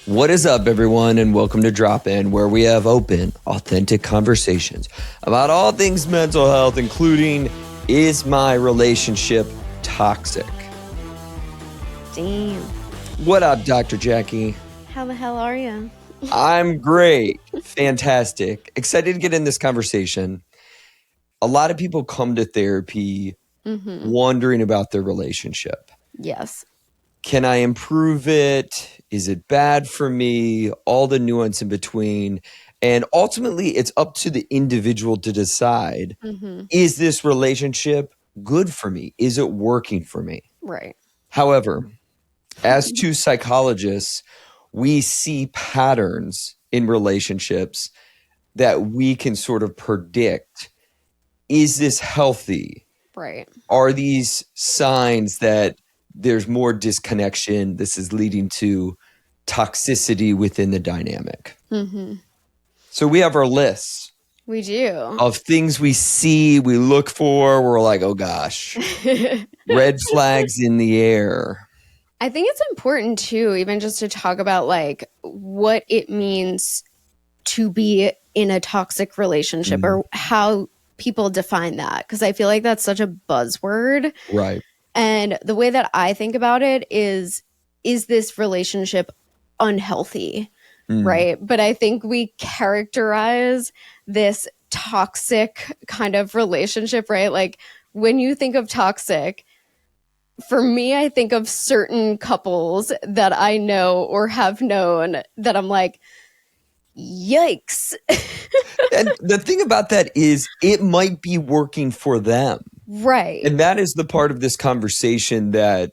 What is up, everyone, and welcome to Drop In, where we have open, authentic conversations about all things mental health, including, is my relationship toxic? Damn. What up, Dr. Jackie? How the hell are you? I'm great. Fantastic. Excited to get in this conversation. A lot of people come to therapy wondering about their relationship. Yes. Can I improve it? Is it bad for me? All the nuance in between. And ultimately, it's up to the individual to decide, is this relationship good for me? Is it working for me? Right. However, as two psychologists, we see patterns in relationships that we can sort of predict. Is this healthy? Right. Are these signs that there's more disconnection? This is leading to toxicity within the dynamic. So we have our lists We do. of things we see, we look for. We're like, oh gosh, red flags in the air. I think it's important too, even just to talk about like what it means to be in a toxic relationship or how people define that. Because I feel like that's such a buzzword. Right. And the way that I think about it is this relationship unhealthy? Right. But I think we characterize this toxic kind of relationship, right? Like when you think of toxic, for me, I think of certain couples that I know or have known that I'm like, yikes. And the thing about that is it might be working for them. Right. And that is the part of this conversation that,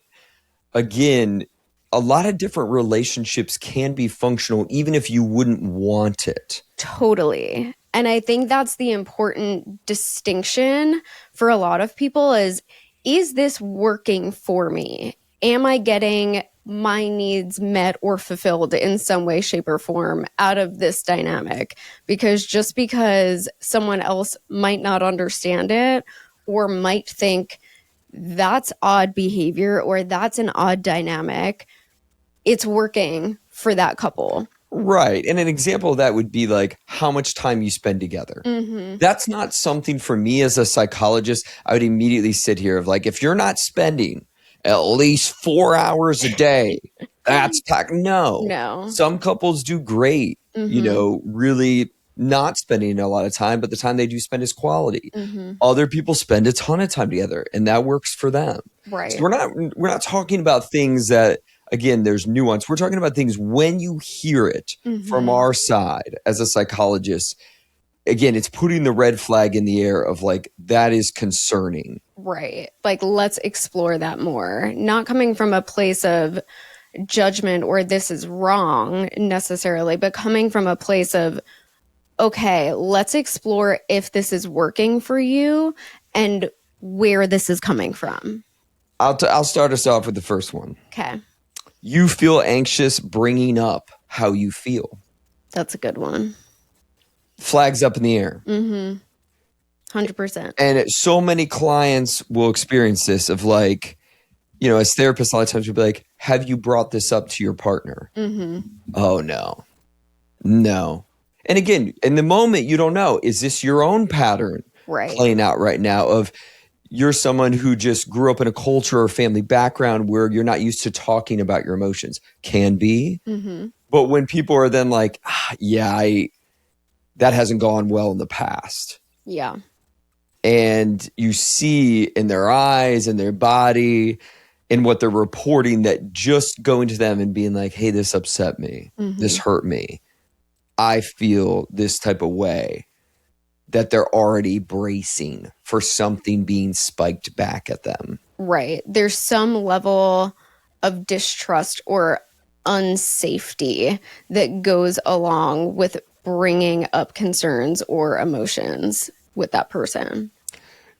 again, a lot of different relationships can be functional even if you wouldn't want it. Totally. And I think that's the important distinction for a lot of people is this working for me? Am I getting my needs met or fulfilled in some way, shape, or form out of this dynamic? Because just because someone else might not understand it or might think that's odd behavior or that's an odd dynamic, it's working for that couple. Right. And an example of that would be like how much time you spend together. That's not something for me as a psychologist. I would immediately sit here of like, if you're not spending at least 4 hours a day, that's no. No. Some couples do great, really not spending a lot of time, but the time they do spend is quality. Other people spend a ton of time together and that works for them. Right. So we're not talking about things that, again, there's nuance. We're talking about things when you hear it from our side as a psychologist. Again, it's putting the red flag in the air of like, that is concerning. Right. Like, let's explore that more. Not coming from a place of judgment or this is wrong necessarily, but coming from a place of, okay, let's explore if this is working for you and where this is coming from. I'll start us off with the first one. Okay. You feel anxious bringing up how you feel. That's a good one. Flags up in the air. 100%. And so many clients will experience this of like, as therapists, a lot of times we'll be like, have you brought this up to your partner? Oh, no. And again, in the moment, you don't know, is this your own pattern playing out right now of you're someone who just grew up in a culture or family background where you're not used to talking about your emotions? Can be. But when people are then like, that hasn't gone well in the past. Yeah. And you see in their eyes and their body and what they're reporting that just going to them and being like, hey, this upset me. This hurt me. I feel this type of way. That they're already bracing for something being spiked back at them. Right. There's some level of distrust or unsafety that goes along with bringing up concerns or emotions with that person.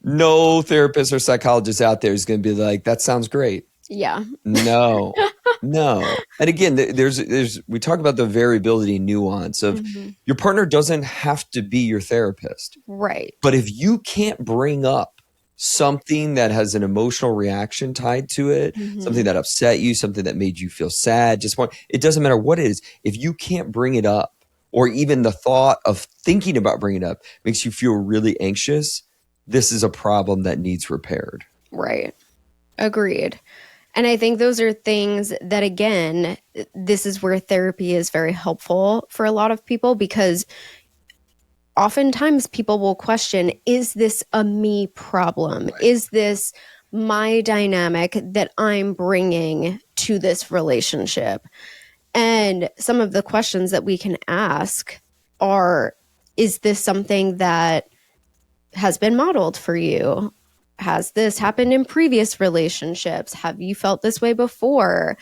No therapist or psychologist out there is going to be like, that sounds great. Yeah. No. And again, we talk about the variability and nuance of your partner doesn't have to be your therapist. Right. But if you can't bring up something that has an emotional reaction tied to it, something that upset you, something that made you feel sad, it doesn't matter what it is. If you can't bring it up, or even the thought of thinking about bringing it up makes you feel really anxious, this is a problem that needs repaired. Right. Agreed. And I think those are things that, again, this is where therapy is very helpful for a lot of people, because oftentimes people will question, is this a me problem? Right. Is this my dynamic that I'm bringing to this relationship? And some of the questions that we can ask are, is this something that has been modeled for you? Has this happened in previous relationships? Have you felt this way before?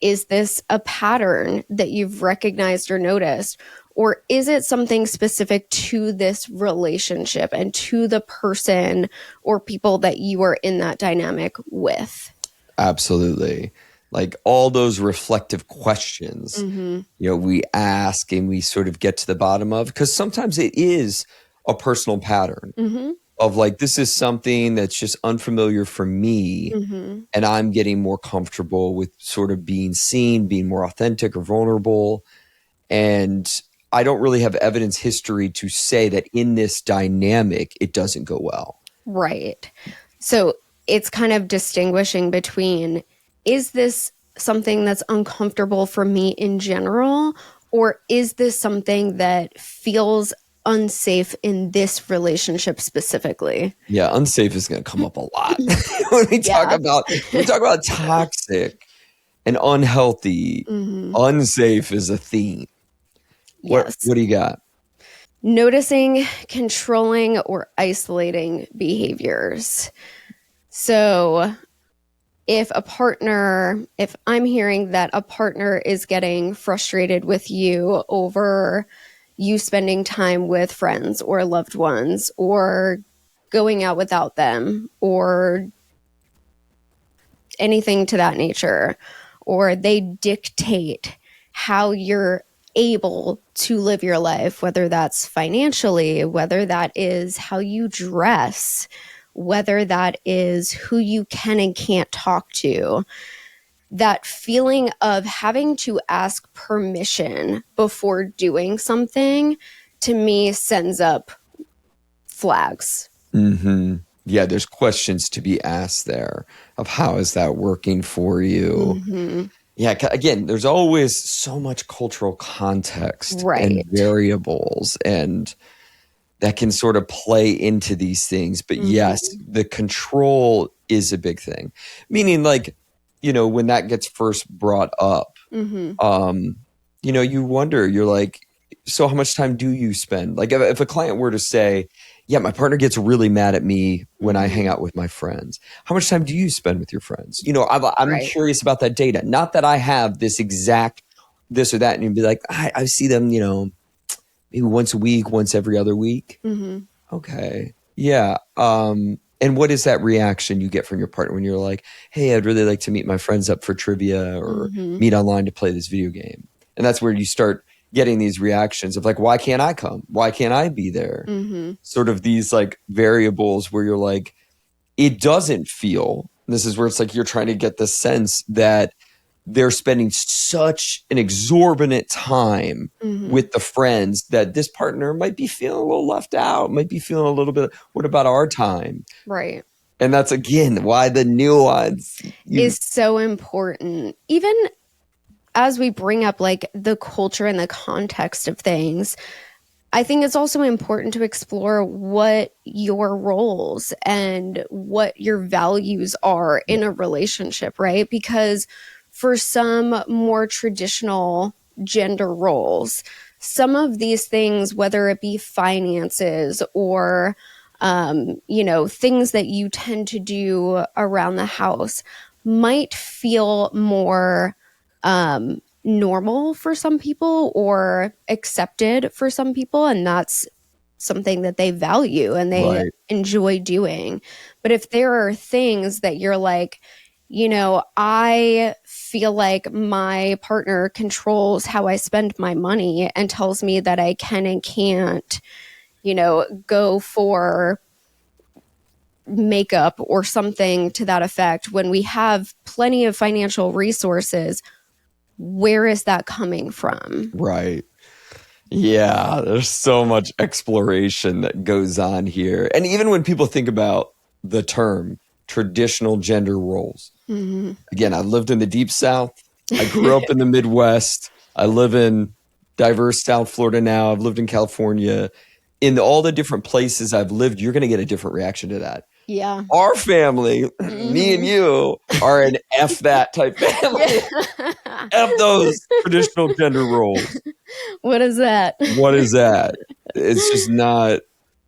Is this a pattern that you've recognized or noticed? Or is it something specific to this relationship and to the person or people that you are in that dynamic with? Absolutely. Like all those reflective questions, we ask and we sort of get to the bottom of, because sometimes it is a personal pattern of like, this is something that's just unfamiliar for me. And I'm getting more comfortable with sort of being seen, being more authentic or vulnerable. And I don't really have evidence history to say that in this dynamic, it doesn't go well. Right. So it's kind of distinguishing between, is this something that's uncomfortable for me in general, or is this something that feels unsafe in this relationship specifically? Yeah, unsafe is going to come up a lot when we talk about toxic and unhealthy. Unsafe is a theme. Yes. What do you got? Noticing controlling or isolating behaviors. So if I'm hearing that a partner is getting frustrated with you over you spending time with friends or loved ones, or going out without them, or anything to that nature, or they dictate how you're able to live your life, whether that's financially, whether that is how you dress, whether that is who you can and can't talk to, that feeling of having to ask permission before doing something, to me, sends up flags. Yeah, there's questions to be asked there of how is that working for you? Yeah, again, there's always so much cultural context and variables, and that can sort of play into these things. But yes, the control is a big thing. Meaning, like, when that gets first brought up, you wonder, you're like, so how much time do you spend? Like if a client were to say, yeah, my partner gets really mad at me when I hang out with my friends. How much time do you spend with your friends? I'm curious about that data. Not that I have this exact this or that. And you'd be like, I see them, maybe once a week, once every other week. Okay. Yeah. And what is that reaction you get from your partner when you're like, hey, I'd really like to meet my friends up for trivia or meet online to play this video game? And that's where you start getting these reactions of like, why can't I come? Why can't I be there? Sort of these like variables where you're like, it doesn't feel, this is where it's like you're trying to get the sense that they're spending such an exorbitant time with the friends that this partner might be feeling a little left out, might be feeling a little bit, what about our time? Right. And that's, again, why the nuance is so important. Even as we bring up like the culture and the context of things, I think it's also important to explore what your roles and what your values are in a relationship, right? Because for some more traditional gender roles, some of these things, whether it be finances or things that you tend to do around the house, might feel more normal for some people or accepted for some people, and that's something that they value and they enjoy doing. But if there are things that you're like, I feel like my partner controls how I spend my money and tells me that I can and can't, go for makeup or something to that effect, when we have plenty of financial resources, where is that coming from? Right. Yeah, there's so much exploration that goes on here. And even when people think about the term traditional gender roles, again, I lived in the deep South. I grew up in the Midwest. I live in diverse South Florida now. I've lived in California. In all the different places I've lived, you're going to get a different reaction to that. Yeah. Our family, me and you, are an F that type family. F those traditional gender roles. What is that? What is that? It's just not,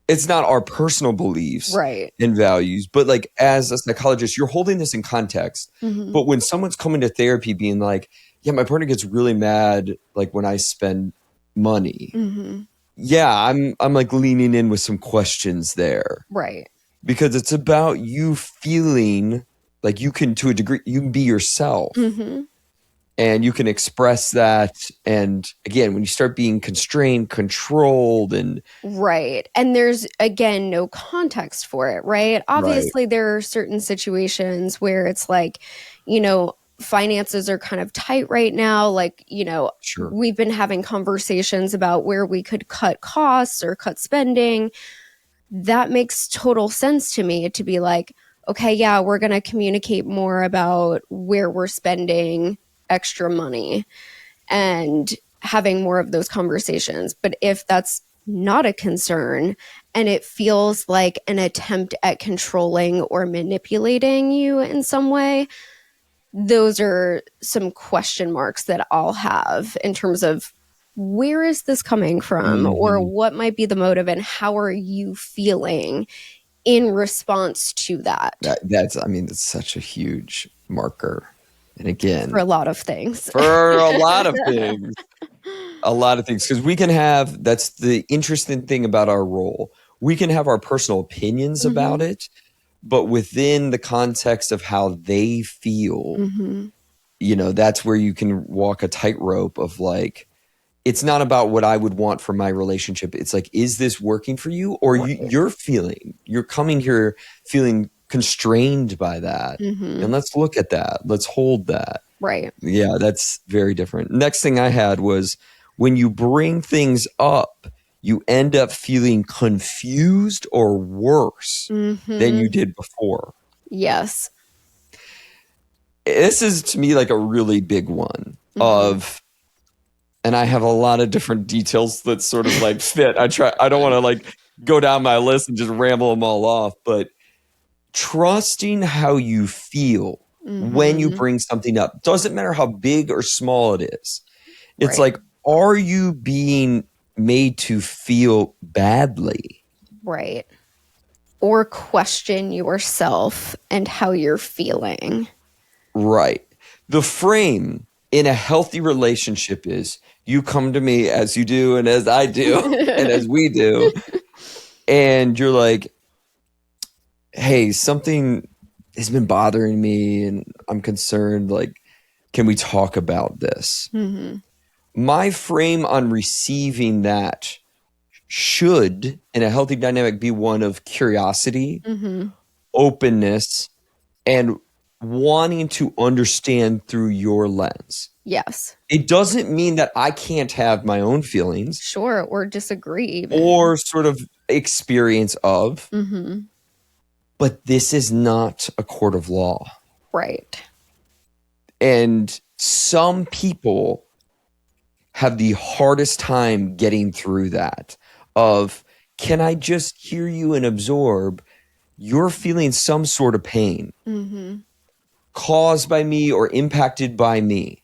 it's not our personal beliefs Right. and values, but like as a psychologist, you're holding this in context. But when someone's coming to therapy being like, yeah, my partner gets really mad like when I spend money. Yeah, I'm like leaning in with some questions there. Right. Because it's about you feeling like you can, to a degree, you can be yourself. And you can express that. And again, when you start being constrained, controlled, and right. And there's, again, no context for it, right? Obviously, there are certain situations where it's like, you know, finances are kind of tight right now. Like, you know, sure, we've been having conversations about where we could cut costs or cut spending. That makes total sense to me, to be like, okay, yeah, we're going to communicate more about where we're spending extra money and having more of those conversations. But if that's not a concern and it feels like an attempt at controlling or manipulating you in some way, those are some question marks that I'll have in terms of, where is this coming from, or what might be the motive, and how are you feeling in response to that? That's, I mean, it's such a huge marker. And again, For a lot of things. For a lot of things. A lot of things. Because we can have, that's the interesting thing about our role. We can have our personal opinions about it, but within the context of how they feel, you know, that's where you can walk a tightrope of like, it's not about what I would want for my relationship. It's like, is this working for you? Or you're coming here feeling constrained by that. And let's look at that. Let's hold that. Right. Yeah, that's very different. Next thing I had was, when you bring things up, you end up feeling confused or worse than you did before. Yes. This is, to me, like a really big one of, and I have a lot of different details that sort of like fit. I don't want to like go down my list and just ramble them all off, but trusting how you feel when you bring something up, doesn't matter how big or small it is. It's like, are you being made to feel badly? Right. Or question yourself and how you're feeling. Right. The frame in a healthy relationship is, you come to me as you do and as I do and as we do. And you're like, hey, something has been bothering me and I'm concerned. Like, can we talk about this? My frame on receiving that should, in a healthy dynamic, be one of curiosity, openness, and wanting to understand through your lens. Yes. It doesn't mean that I can't have my own feelings. Sure. Or disagree. Even. Or sort of experience of. But this is not a court of law. Right. And some people have the hardest time getting through that of, can I just hear you and absorb? You're feeling some sort of pain caused by me or impacted by me.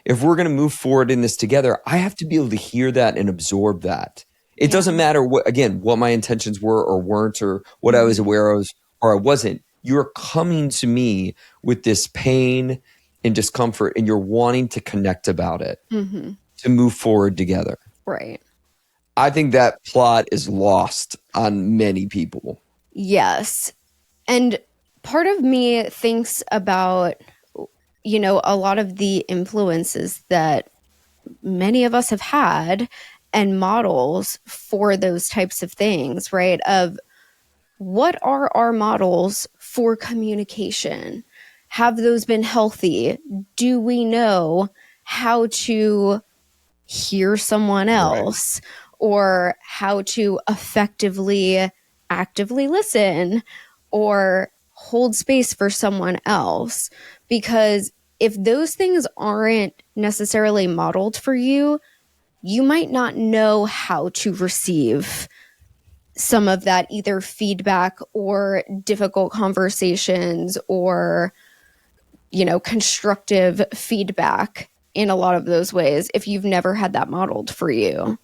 If we're going to move forward in this together, I have to be able to hear that and absorb that. It doesn't matter what my intentions were or weren't, or what I was aware of or I wasn't. You're coming to me with this pain and discomfort, and you're wanting to connect about it to move forward together. Right. I think that plot is lost on many people. Yes. And part of me thinks about, you know, a lot of the influences that many of us have had and models for those types of things, right? Of what are our models for communication? Have those been healthy? Do we know how to hear someone Right. else or how to effectively actively listen or hold space for someone else? Because if those things aren't necessarily modeled for you, you might not know how to receive some of that either feedback or difficult conversations or, you know, constructive feedback in a lot of those ways if you've never had that modeled for you.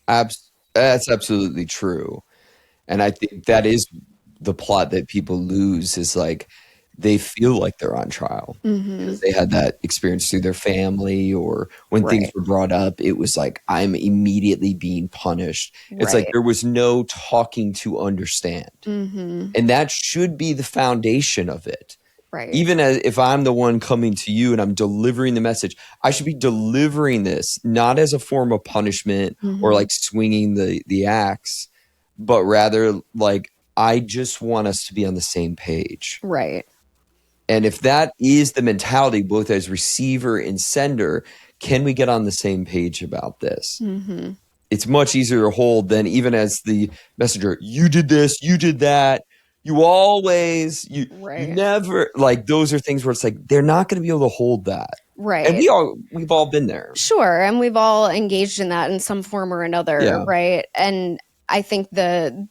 That's absolutely true. And I think that is the plot that people lose is like they feel like they're on trial because they had that experience through their family or when things Right. were brought up, it was like, I'm immediately being punished. It's like Right. there was no talking to understand. And that should be the foundation of it. Right. Even as if I'm the one coming to you and I'm delivering the message, I should be delivering this not as a form of punishment or like swinging the axe, but rather like I just want us to be on the same page. Right. And if that is the mentality, both as receiver and sender, can we get on the same page about this? It's much easier to hold than even as the messenger, you did this, you did that. You always, you Right. never, like those are things where it's like, they're not going to be able to hold that. Right. And we've all been there. Sure. And we've all engaged in that in some form or another. Yeah. Right. And I think the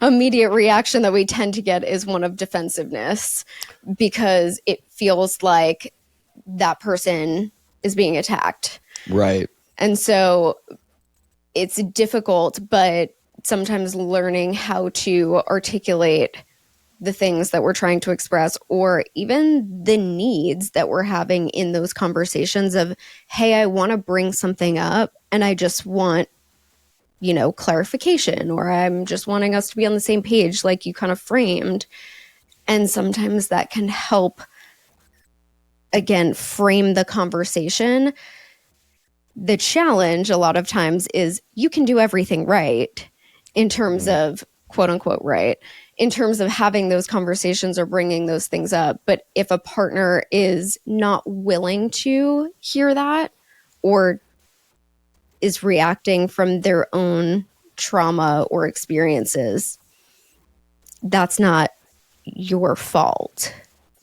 immediate reaction that we tend to get is one of defensiveness because it feels like that person is being attacked. Right. And so it's difficult, but sometimes learning how to articulate the things that we're trying to express or even the needs that we're having in those conversations of, hey, I want to bring something up and I just want, you know, clarification, or I'm just wanting us to be on the same page like you kind of framed. And sometimes that can help, again, frame the conversation. The challenge a lot of times is you can do everything right in terms of quote unquote right, in terms of having those conversations or bringing those things up. But if a partner is not willing to hear that or is reacting from their own trauma or experiences, that's not your fault.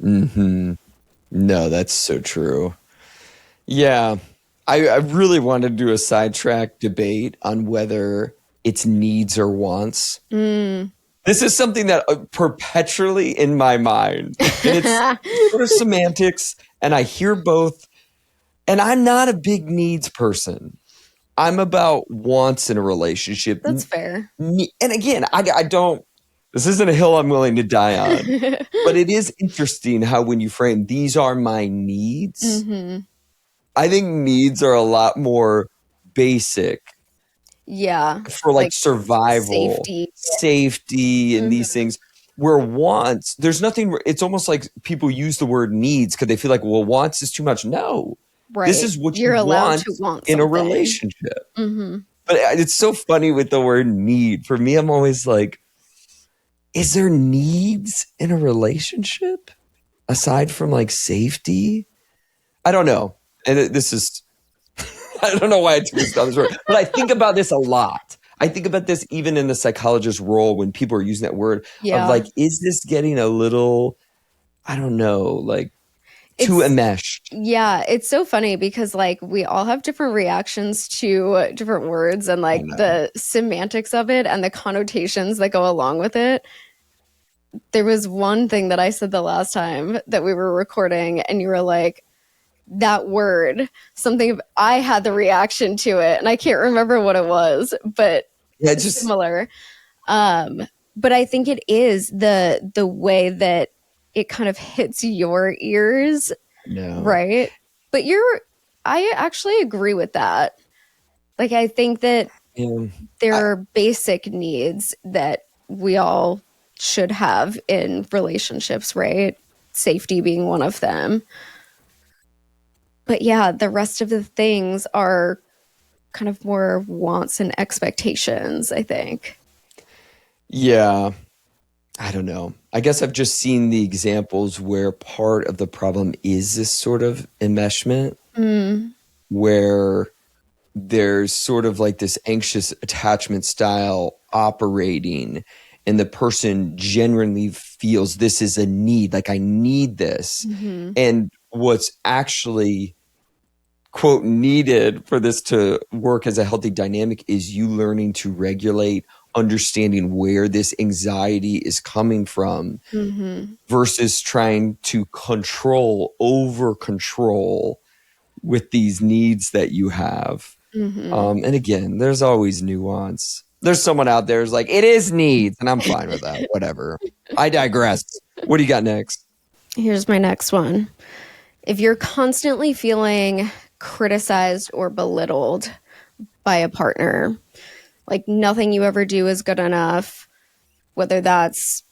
No, that's so true. Yeah. I really wanted to do a sidetrack debate on whether it's needs or wants. This is something that perpetually in my mind. And it's sort of semantics, and I hear both. And I'm not a big needs person. I'm about wants in a relationship. That's fair. And again, I don't, this isn't a hill I'm willing to die on. But it is interesting how when you frame, these are my needs. I think needs are a lot more basic. Yeah. For like survival, safety and these things. Where wants, there's nothing, it's almost like people use the word needs because they feel like, well, wants is too much. No. Right. This is what you're you allowed want to want in a something. relationship. But it's so funny with the word need. For me, I'm always like, is there needs in a relationship aside from like safety? I don't know. And this is, I don't know why I took this down this road, but I think about this a lot. I think about this even in the psychologist role when people are using that word of like, is this getting a little, I don't know, like too enmeshed? Yeah, it's so funny because like we all have different reactions to different words and like the semantics of it and the connotations that go along with it. There was one thing that I said the last time that we were recording and you were like, that word, something I had the reaction to it and I can't remember what it was, but yeah, it's just similar. But I think it is the way that it kind of hits your ears. No. Right. But I actually agree with that. Like, I think that there are basic needs that we all should have in relationships, right? Safety being one of them. But yeah, the rest of the things are kind of more wants and expectations, I think. Yeah. I don't know. I guess I've just seen the examples where part of the problem is this sort of enmeshment Mm, where there's sort of like this anxious attachment style operating, and the person genuinely feels this is a need, like I need this. hmm And what's actually, quote, needed for this to work as a healthy dynamic is you learning to regulate, understanding where this anxiety is coming from hmm versus trying to control, over control with these needs that you have. hmm And again, there's always nuance. There's someone out there who's like, it is needs, and I'm fine with that. Whatever. I digress. What do you got next? Here's my next one. If you're constantly feeling criticized or belittled by a partner, like nothing you ever do is good enough, whether that's,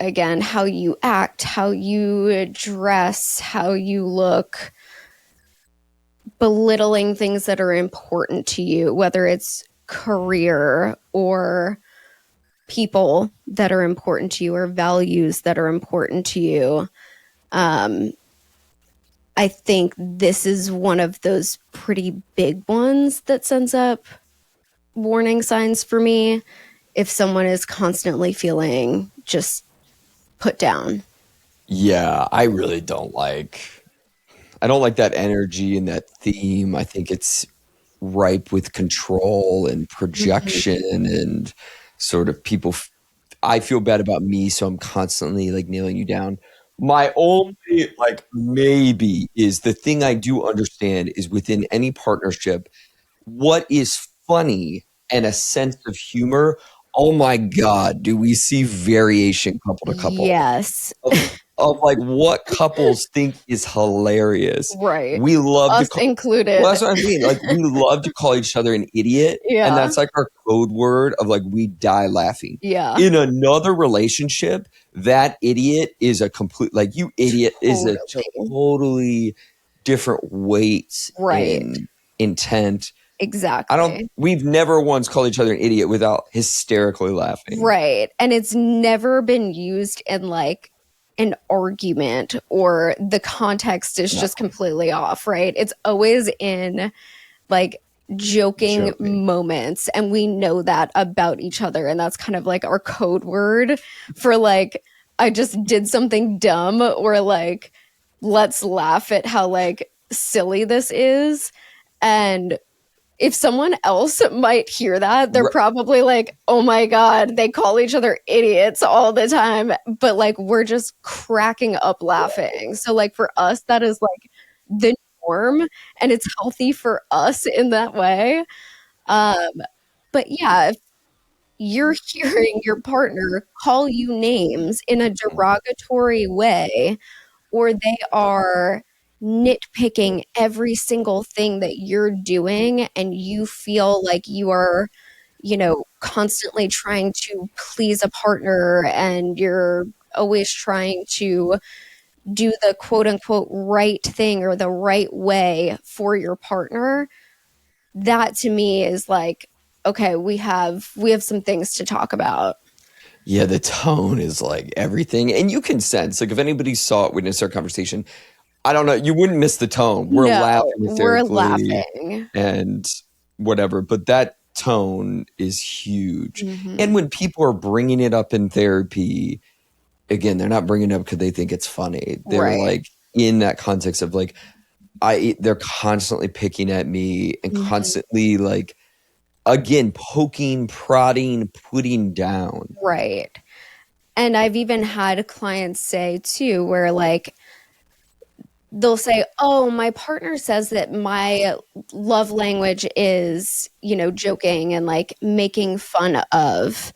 again, how you act, how you dress, how you look, belittling things that are important to you, whether it's career or people that are important to you or values that are important to you. Um, I think this is one of those pretty big ones that sends up warning signs for me if someone is constantly feeling just put down. Yeah, I don't like that energy and that theme. I think it's ripe with control and Mhm. projection and sort of people. I feel bad about me, so I'm constantly like nailing you down. My only like maybe is the thing I do understand is within any partnership, what is funny and a sense of humor. Oh my God, do we see variation couple to couple? Yes. of, of like what couples think is hilarious. Right. We love to Us call, well, included. that's what I mean. Like we love to call each other an idiot, and Yeah. that's like our code word of like we die laughing. Yeah. In another relationship, that idiot is a complete like you idiot is a Totally. totally different weight Right. in intent. Exactly. We've never once called each other an idiot without hysterically laughing. Right. And it's never been used in like an argument or the context is No, just completely off, right? It's always in like joking joking. moments and we know that about each other and that's kind of like our code word for like I just did something dumb or like let's laugh at how like silly this is. And if someone else might hear that, they're probably like, oh my God, they call each other idiots all the time. But like, we're just cracking up laughing. So, like, for us, that is like the norm and it's healthy for us in that way. Um, but yeah, if you're hearing your partner call you names in a derogatory way, or they are nitpicking every single thing that you're doing and you feel like you are, constantly trying to please a partner and you're always trying to do the quote unquote right thing or the right way for your partner, that to me is like, okay, we have some things to talk about. Yeah, the tone is like everything. And you can sense, like, if anybody saw it, witnessed our conversation, I don't know, you wouldn't miss the tone. We're No, laughing we're hysterically laughing. and whatever, but that tone is huge. And Hmm. when people are bringing it up in therapy, again, they're not bringing it up because they think it's funny. They're Right. like in that context of like, they're constantly picking at me and Hmm. constantly like, again, poking, prodding, putting down. Right. And I've even had clients say too, where like they'll say, oh, my partner says that my love language is, joking and like making fun of.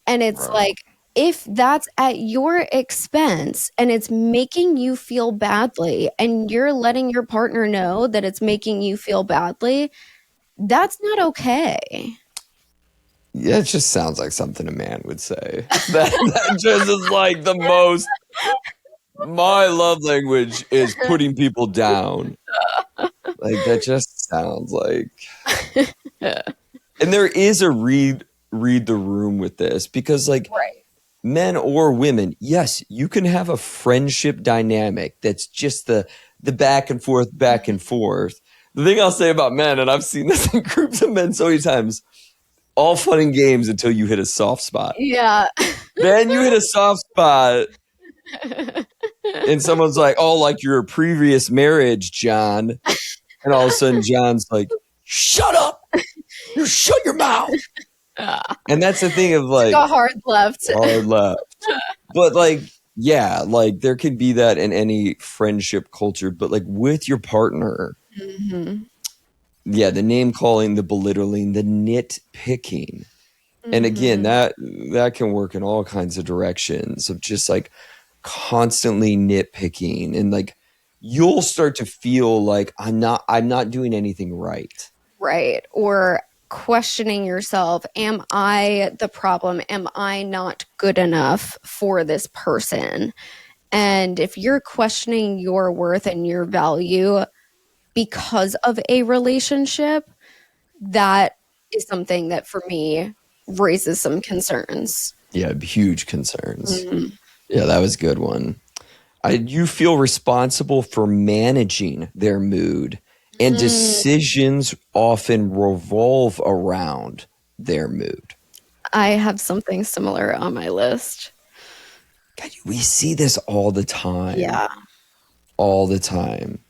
And it's Right. like, if that's at your expense and it's making you feel badly and you're letting your partner know that it's making you feel badly, that's not okay. Yeah, it just sounds like something a man would say. That just is like the most. My love language is putting people down. Like that just sounds like. And there is a read. read the room with this because like Right. men or women, yes, you can have a friendship dynamic that's just the back and forth, back and forth. The thing I'll say about men, and I've seen this in groups of men so many times, all fun and games until you hit a soft spot. Yeah. Then you hit a soft spot and someone's like, oh, like your previous marriage, John. And all of a sudden John's like, shut up. You shut your mouth. And that's the thing of like Got hard left. hard left. But like, yeah, like there could be that in any friendship culture, but like with your partner, yeah, the name calling, the belittling, the nitpicking. And again, that can work in all kinds of directions of just like constantly nitpicking and like you'll start to feel like I'm not doing anything right. Right. Or questioning yourself, am I the problem? Am I not good enough for this person? And if you're questioning your worth and your value because of a relationship, that is something that for me raises some concerns. Yeah, huge concerns. Yeah, that was a good one. You feel responsible for managing their mood, and decisions often revolve around their mood. I have something similar on my list. God, we see this all the time. Yeah. All the time.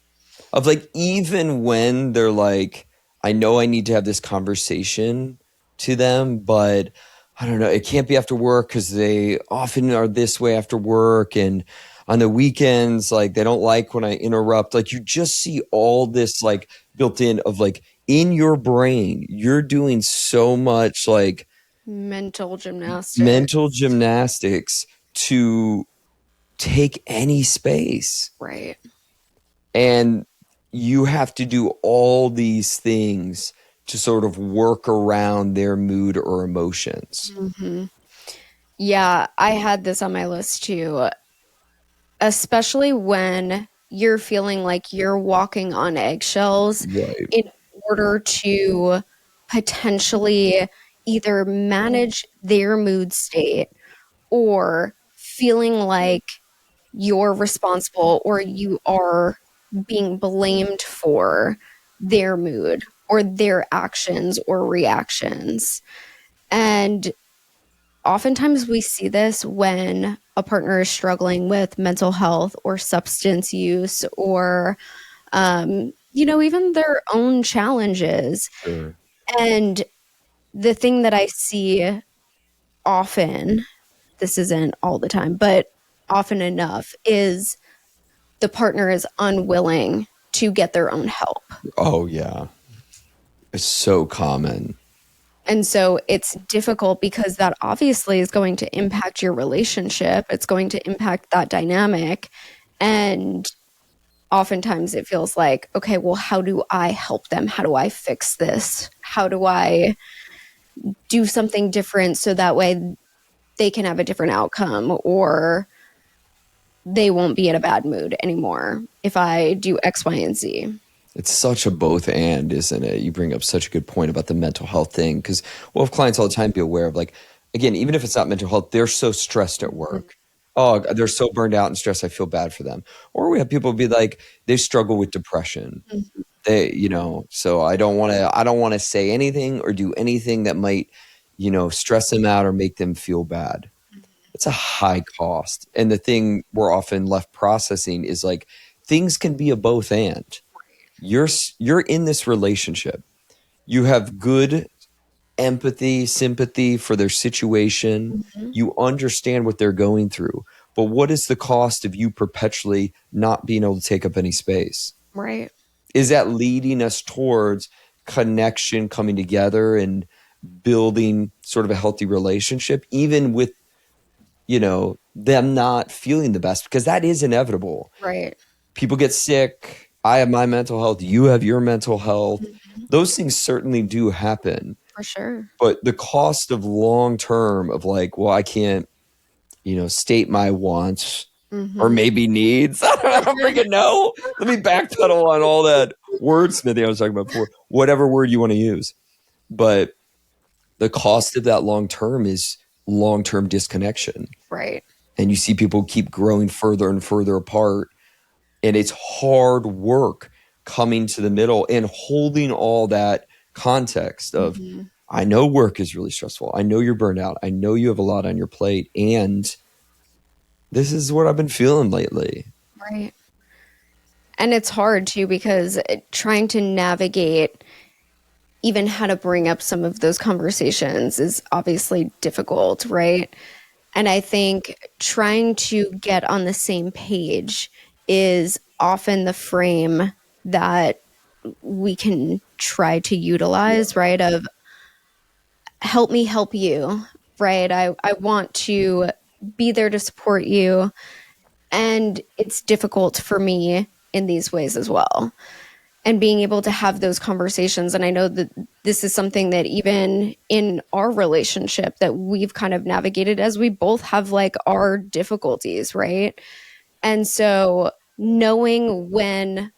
Of like, even when they're like, I know I need to have this conversation to them, but I don't know, it can't be after work because they often are this way after work. And on the weekends, like they don't like when I interrupt. Like you just see all this like built in of like in your brain, you're doing so much like mental gymnastics to take any space. Right. And you have to do all these things to sort of work around their mood or emotions. Yeah, I had this on my list too, especially when you're feeling like you're walking on eggshells Right. in order to potentially either manage their mood state or feeling like you're responsible or you are being blamed for their mood or their actions or reactions. And oftentimes we see this when a partner is struggling with mental health or substance use or, even their own challenges. Sure. And the thing that I see often, this isn't all the time, but often enough, is the partner is unwilling to get their own help. Oh, yeah. It's so common. And so it's difficult because that obviously is going to impact your relationship. It's going to impact that dynamic. And oftentimes it feels like, okay, well, how do I help them? How do I fix this? How do I do something different so that way they can have a different outcome or they won't be in a bad mood anymore if I do X, Y, and Z. It's such a both and, isn't it? You bring up such a good point about the mental health thing because we'll have clients all the time be aware of like, again, even if it's not mental health, they're so stressed at work. Oh, they're so burned out and stressed. I feel bad for them. Or we have people be like, they struggle with depression. They, so I don't want to say anything or do anything that might, stress them out or make them feel bad. It's a high cost. And the thing we're often left processing is like, things can be a both and. You're in this relationship. You have good empathy, sympathy for their situation. You understand what they're going through. But what is the cost of you perpetually not being able to take up any space? Right. Is that leading us towards connection, coming together and building sort of a healthy relationship, even with, them not feeling the best? Because that is inevitable. Right. People get sick. I have my mental health. You have your mental health. Those things certainly do happen. For sure. But the cost of long term of like, well, I can't, state my wants or maybe needs. I don't freaking know. Let me backpedal on all that wordsmithing I was talking about before. Whatever word you want to use. But the cost of that long term is long-term disconnection. Right. And you see people keep growing further and further apart. And it's hard work coming to the middle and holding all that context of, I know work is really stressful. I know you're burned out. I know you have a lot on your plate. And this is what I've been feeling lately. Right. And it's hard too, because trying to navigate even how to bring up some of those conversations is obviously difficult, right? And I think trying to get on the same page is often the frame that we can try to utilize, right? Of help me help you, right? I want to be there to support you. And it's difficult for me in these ways as well. And being able to have those conversations. And I know that this is something that even in our relationship that we've kind of navigated, as we both have like our difficulties, right? And so knowing when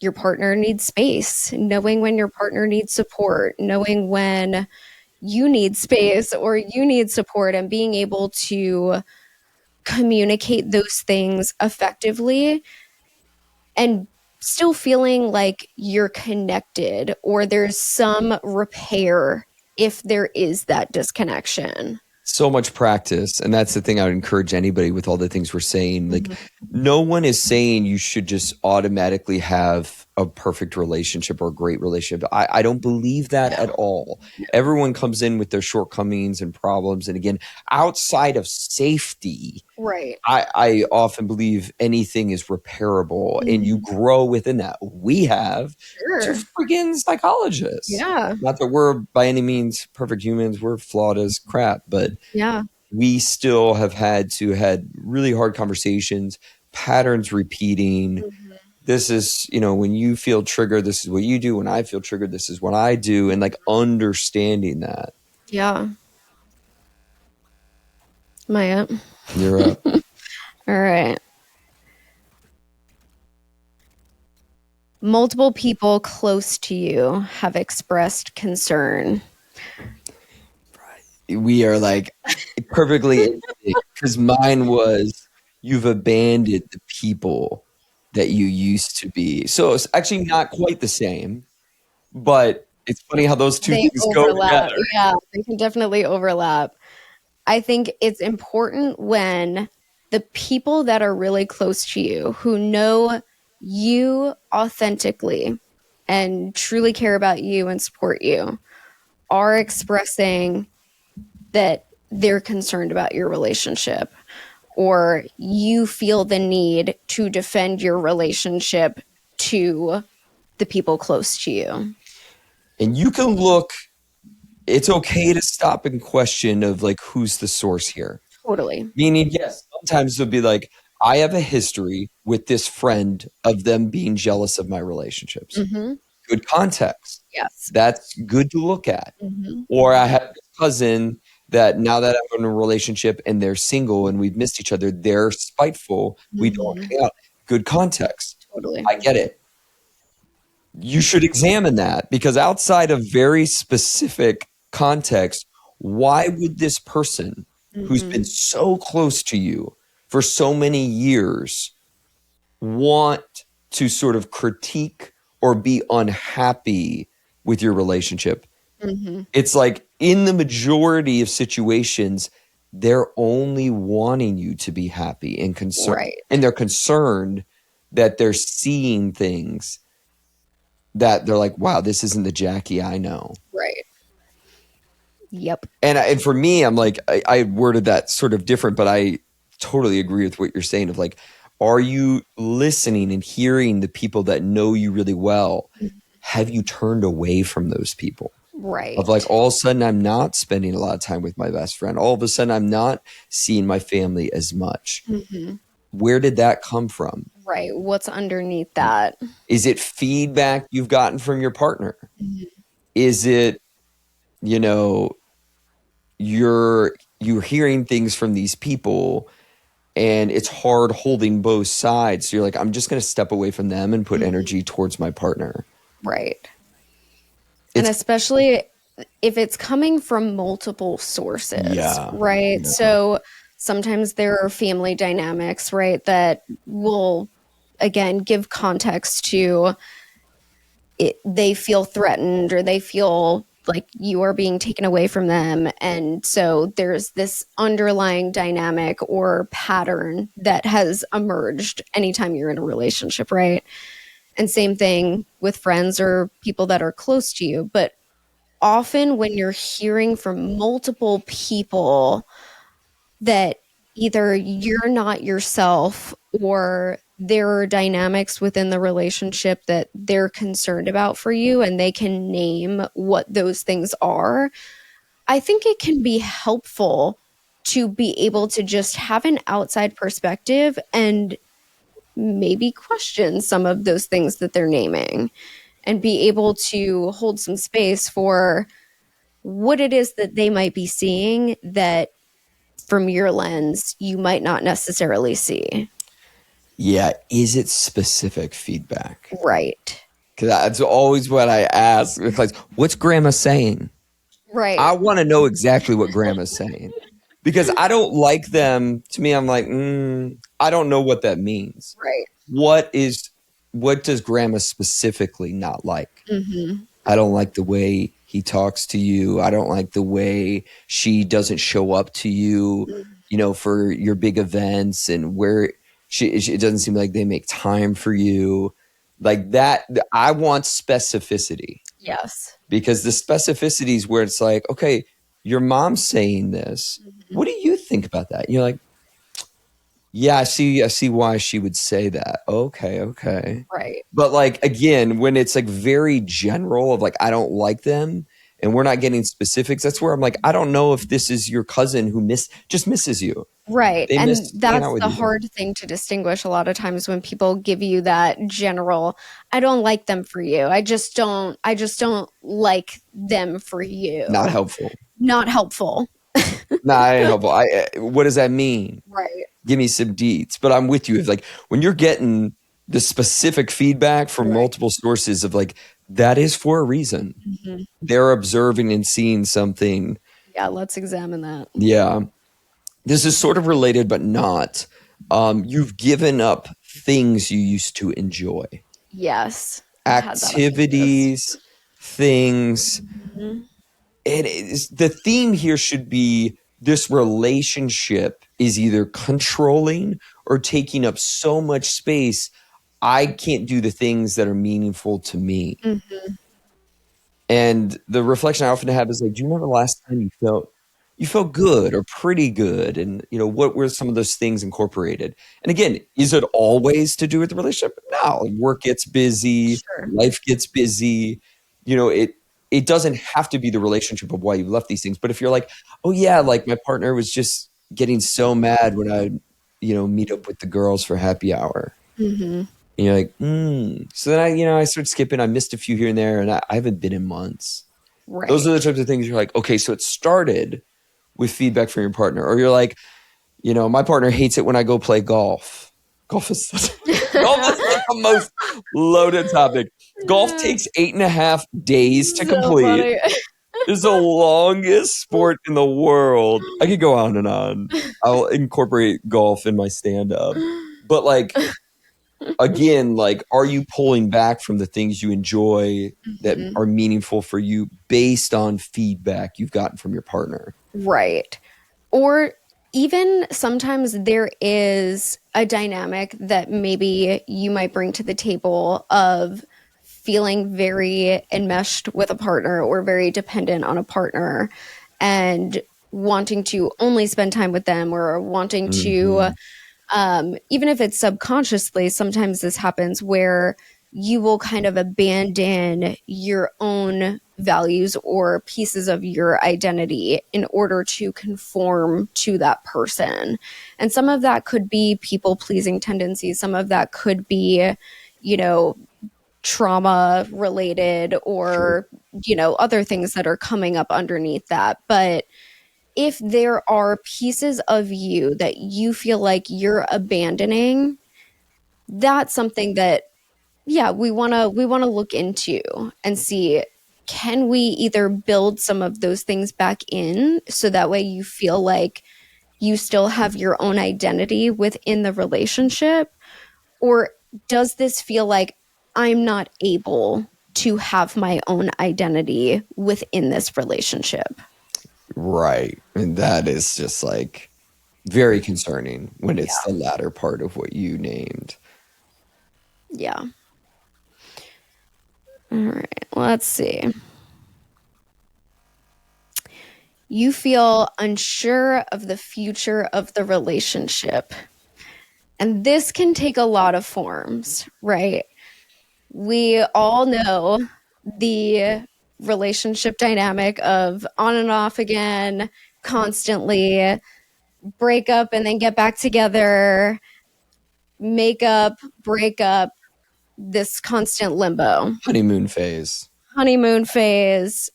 your partner needs space, knowing when your partner needs support, knowing when you need space or you need support, and being able to communicate those things effectively and still feeling like you're connected or there's some repair if there is that disconnection. So much practice. And that's the thing I would encourage anybody with all the things we're saying. Like, no one is saying you should just automatically have a perfect relationship or a great relationship. I don't believe that at all. Everyone comes in with their shortcomings and problems. And again, outside of safety, right? I often believe anything is repairable and you grow within that. We have two friggin' psychologists. Yeah. Not that we're by any means perfect humans. We're flawed as crap, but we still have had really hard conversations, patterns repeating. This is, when you feel triggered, this is what you do. When I feel triggered, this is what I do. And like understanding that. Yeah. Am I up? You're up. All right. Multiple people close to you have expressed concern. We are like perfectly, because mine was, you've abandoned the people that you used to be. So it's actually not quite the same, but it's funny how those two things go together. Yeah, they can definitely overlap. I think it's important when the people that are really close to you, who know you authentically and truly care about you and support you, are expressing that they're concerned about your relationship, or you feel the need to defend your relationship to the people close to you. And you can look, it's okay to stop and question of like, who's the source here? Totally. Meaning, yes, sometimes it'll be like, I have a history with this friend of them being jealous of my relationships. Good context. Yes. That's good to look at. Or I have this cousin that now that I'm in a relationship and they're single and we've missed each other, they're spiteful. We don't hang out. Good context. Totally. I get it. You should examine that, because outside of very specific context, why would this person who's been so close to you for so many years want to sort of critique or be unhappy with your relationship? It's like, in the majority of situations, they're only wanting you to be happy and concerned. Right. And they're concerned that they're seeing things that they're like, wow, this isn't the Jackie I know. Right. Yep. And for me, I'm like, I worded that sort of different, but I totally agree with what you're saying of like, are you listening and hearing the people that know you really well? Have you turned away from those people? Right. Of like, all of a sudden, I'm not spending a lot of time with my best friend. All of a sudden, I'm not seeing my family as much. Where did that come from? Right. What's underneath that? Is it feedback you've gotten from your partner? Is it, you're hearing things from these people and it's hard holding both sides. So you're like, I'm just going to step away from them and put energy towards my partner. Right. And especially if it's coming from multiple sources, Yeah. right? Yeah. So sometimes there are family dynamics, right, that will again give context to it, they feel threatened or they feel like you are being taken away from them. And so there's this underlying dynamic or pattern that has emerged anytime you're in a relationship, right? And same thing with friends or people that are close to you. But often when you're hearing from multiple people that either you're not yourself or there are dynamics within the relationship that they're concerned about for you and they can name what those things are, I think it can be helpful to be able to just have an outside perspective and maybe question some of those things that they're naming and be able to hold some space for what it is that they might be seeing that from your lens you might not necessarily see. Yeah. Is it specific feedback? Right. Because that's always what I ask. It's like, what's grandma saying? I Right. want to know exactly what grandma's saying because I don't like them. To me, I'm like, I don't know what that means. Right. What does grandma specifically not like? Mm-hmm. I don't like the way he talks to you. I don't like the way she doesn't show up to you, for your big events and where it doesn't seem like they make time for you. Like that, I want specificity Yes. because the specificity is where it's like, okay, your mom's saying this. Mm-hmm. What do you think about that? And you're like, yeah, I see why she would say that. Okay. Right. But like again, when it's like very general of like I don't like them and we're not getting specifics, that's where I'm like, I don't know if this is your cousin who just misses you. Right. They And miss hanging out that's with the you. hard thing to distinguish a lot of times when people give you that general, I don't like them for you. I just don't like them for Not you. helpful. Not helpful. Not helpful. What does that mean? Right. Give me some deets. But I'm with you. It's like when you're getting the specific feedback from Right. multiple sources of like, that is for a reason. Mm-hmm. They're observing and seeing something. Yeah, let's examine that. Yeah. This is sort of related, but not. You've given up things you used to enjoy, Yes. I've had that on my list. activities, things. Mhm. And the theme here should be this relationship is either controlling or taking up so much space. I can't do the things that are meaningful to me. Mhm. And the reflection I often have is like, do you remember the last time you felt good or pretty good? And what were some of those things incorporated? And again, is it always to do with the relationship? No. Work gets busy, Sure. life gets busy. It doesn't have to be the relationship of why you left these things. But if you're like, oh yeah, like my partner was just getting so mad when I, meet up with the girls for happy hour. Mhm. And you're like, So then I started skipping. I missed a few here and there, and I haven't been in months. Those Right. are the types of things you're like, okay, so it started with feedback from your partner, or you're like, my partner hates it when I go play golf. Golf is golf is like the most loaded topic. Golf takes 8.5 days to So complete. funny. It's the longest sport in the world. I could go on and on. I'll incorporate golf in my stand up, but like again, like, are you pulling back from the things you enjoy that Mhm. are meaningful for you based on feedback you've gotten from your partner? Right. Or even sometimes there is a dynamic that maybe you might bring to the table of feeling very enmeshed with a partner or very dependent on a partner and wanting to only spend time with them or wanting to Mhm. even if it's subconsciously, sometimes this happens where you will kind of abandon your own values or pieces of your identity in order to conform to that person. And some of that could be people pleasing tendencies, some of that could be, you know, trauma related Sure. or, other things that are coming up underneath that. But if there are pieces of you that you feel like you're abandoning, that's something that yeah, we want to look into and see, can we either build some of those things back in so that way you feel like you still have your own identity within the relationship? Or does this feel like I'm not able to have my own identity within this relationship? Right. And that is just like very concerning when it's Yeah. the latter part of what you named. Yeah. All right. Let's see. You feel unsure of the future of the relationship. And this can take a lot of forms, right? We all know the relationship dynamic of on and off again, constantly break up and then get back together, make up, break up, this constant limbo. Honeymoon phase. Honeymoon phase.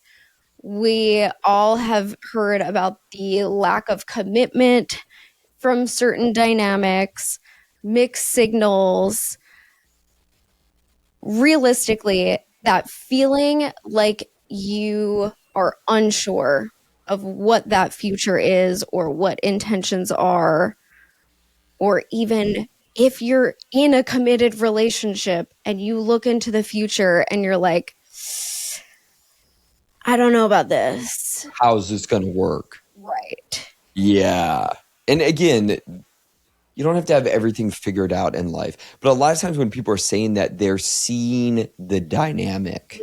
We all have heard about the lack of commitment from certain dynamics, mixed signals. Realistically, that feeling like you are unsure of what that future is or what intentions are, or even if you're in a committed relationship and you look into the future and you're like, I don't know about this. How's this going to work? Right. Yeah. And again, you don't have to have everything figured out in life. But a lot of times when people are saying that, they're seeing the dynamic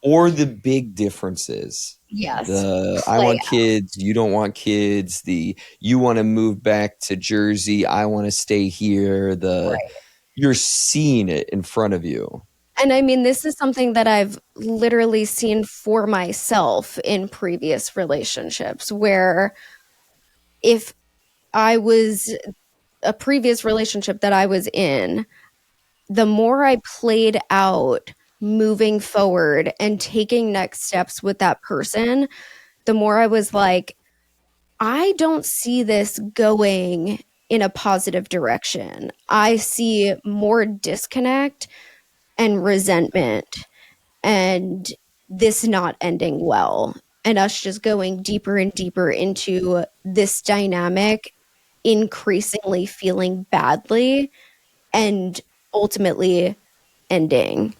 or the big differences. Yes. The I Play want out. kids, you don't want kids. The you want to move back to Jersey, I want to stay here. Right. You're seeing it in front of you. And I mean, this is something that I've literally seen for myself in previous relationships where if I was a previous relationship that I was in, the more I played out moving forward and taking next steps with that person, the more I was like, I don't see this going in a positive direction. I see more disconnect and resentment and this not ending well and us just going deeper and deeper into this dynamic, increasingly feeling badly and ultimately ending.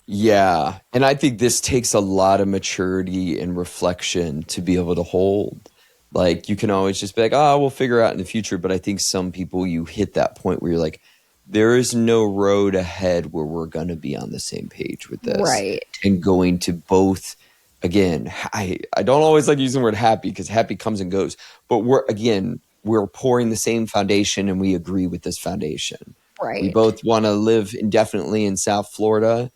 Yeah. And I think this takes a lot of maturity and reflection to be able to hold. Like you can always just be like, oh, we'll figure out in the future. But I think some people, you hit that point where you're like, there is no road ahead where we're going to be on the same page with this. Right. And going to both, again, I don't always like using the word happy because happy comes and goes. But we're pouring the same foundation and we agree with this foundation. Right. We both want to live indefinitely in South Florida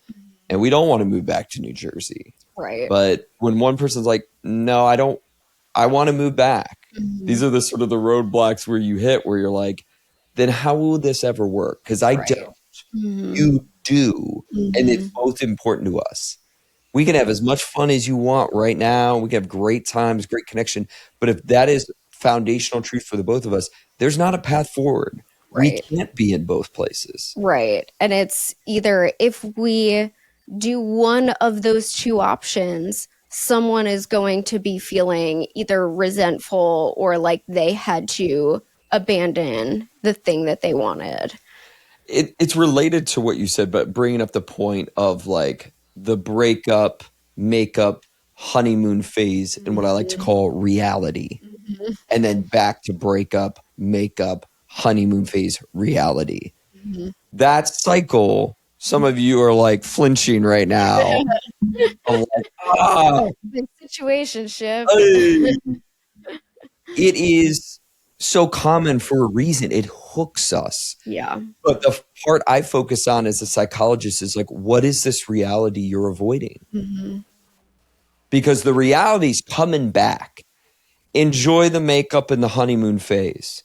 and we don't want to move back to New Jersey. Right. But when one person's like, no, I don't, I want to move back. Mhm. These are the sort of the roadblocks where you hit where you're like, then how will this ever work? Because I Right. don't. Mhm. You do. And it's both important to us. We can have as much fun as you want right now. We can have great times, great connection. But if that is foundational truth for the both of us, there's not a path forward. We Right. can't be in both places. Right. And it's either if we do one of those two options, someone is going to be feeling either resentful or like they had to abandon the thing that they wanted. It's related to what you said, but bringing up the point of like the breakup, makeup, honeymoon phase, and what I like to call reality. And then back to breakup, makeup, honeymoon phase, reality. That cycle, some of you are like flinching right now. I'm like, ah, The situationship. hey. It is so common for a reason. It hooks us. Yeah. But the part I focus on as a psychologist is like, what is this reality you're avoiding? Mhm. Because the reality's coming back. Enjoy the makeup and the honeymoon phase.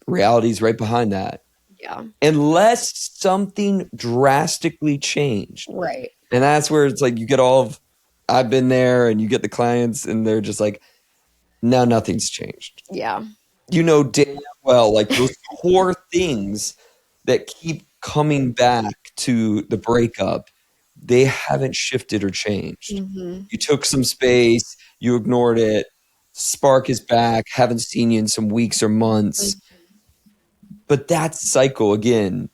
Reality's right behind that. Yeah. Unless something drastically changed. Right. And that's where it's like you get all of, I've been there and you get the clients and they're just like, no, nothing's changed. Yeah. You know damn well, like those core things that keep coming back to the breakup, they haven't shifted or changed. Mm-hmm. You took some space, you ignored it, spark is back, haven't seen you in some weeks or months. But that cycle, again,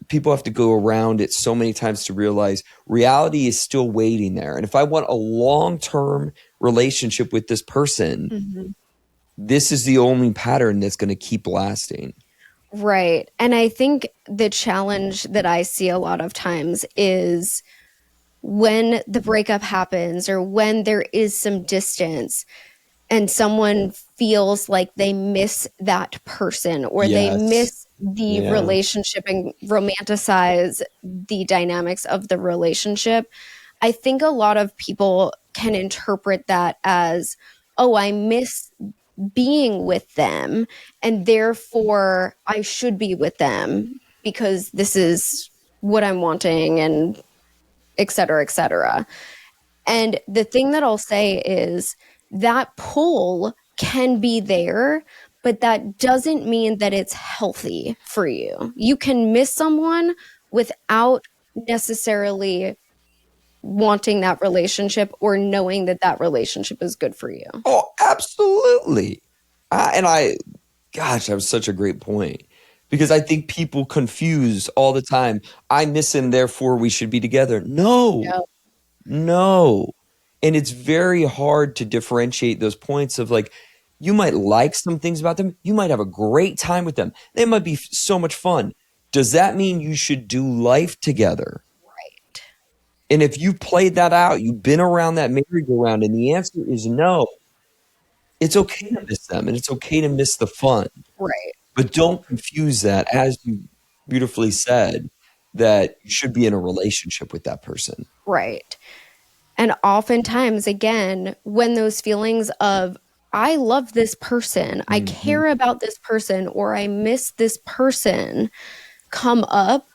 people have to go around it so many times to realize reality is still waiting there. And if I want a long-term relationship with this person, Mm-hmm. this is the only pattern that's going to keep lasting. Right. And I think the challenge that I see a lot of times is when the breakup happens or when there is some distance and someone feels like they miss that person or they Yes. miss the Yeah. relationship and romanticize the dynamics of the relationship, I think a lot of people can interpret that as, oh, I miss being with them and therefore I should be with them because this is what I'm wanting and et cetera, et cetera. And the thing that I'll say is that pull can be there, but that doesn't mean that it's healthy for you. You can miss someone without necessarily wanting that relationship or knowing that that relationship is good for you. Oh, absolutely. Gosh, that was such a great point. Because I think people confuse all the time. I miss him, therefore we should be together. No, No. no. And it's very hard to differentiate those points of like, you might like some things about them. You might have a great time with them. They might be so much fun. Does that mean you should do life together? Right. And if you played that out, you've been around that merry-go-round, and the answer is no, it's okay to miss them and it's okay to miss the fun. Right. But don't confuse that, as you beautifully said, that you should be in a relationship with that person. Right. And oftentimes, again, when those feelings of, I love this person, I care about this person, or I miss this person come up,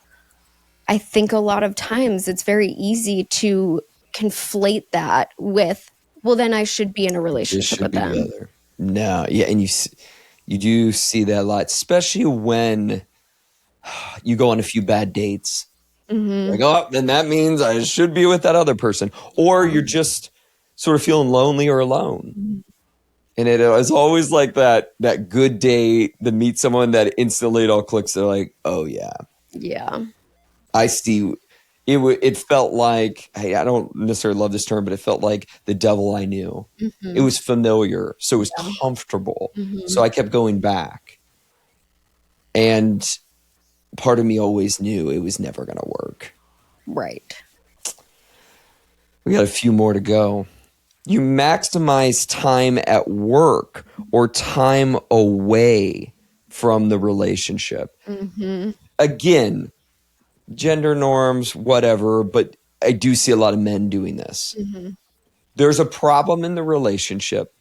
I think a lot of times it's very easy to conflate that with, well, then I should be in a This relationship should with be them. together. No, yeah, and you do see that a lot, especially when you go on a few bad dates. Like, oh, then that means I should be with that other person. Or you're just sort of feeling lonely or alone. And it was always like that good date to meet someone that instantly it all clicks. They're like, oh yeah, Yeah. I see. It felt like, hey, I don't necessarily love this term, but it felt like the devil I knew. It was familiar, so it was Yeah. comfortable. So I kept going back. And part of me always knew it was never going to work. Right. We got a few more to go. You maximize time at work or time away from the relationship. Again, gender norms, whatever, but I do see a lot of men doing this. There's a problem in the relationship.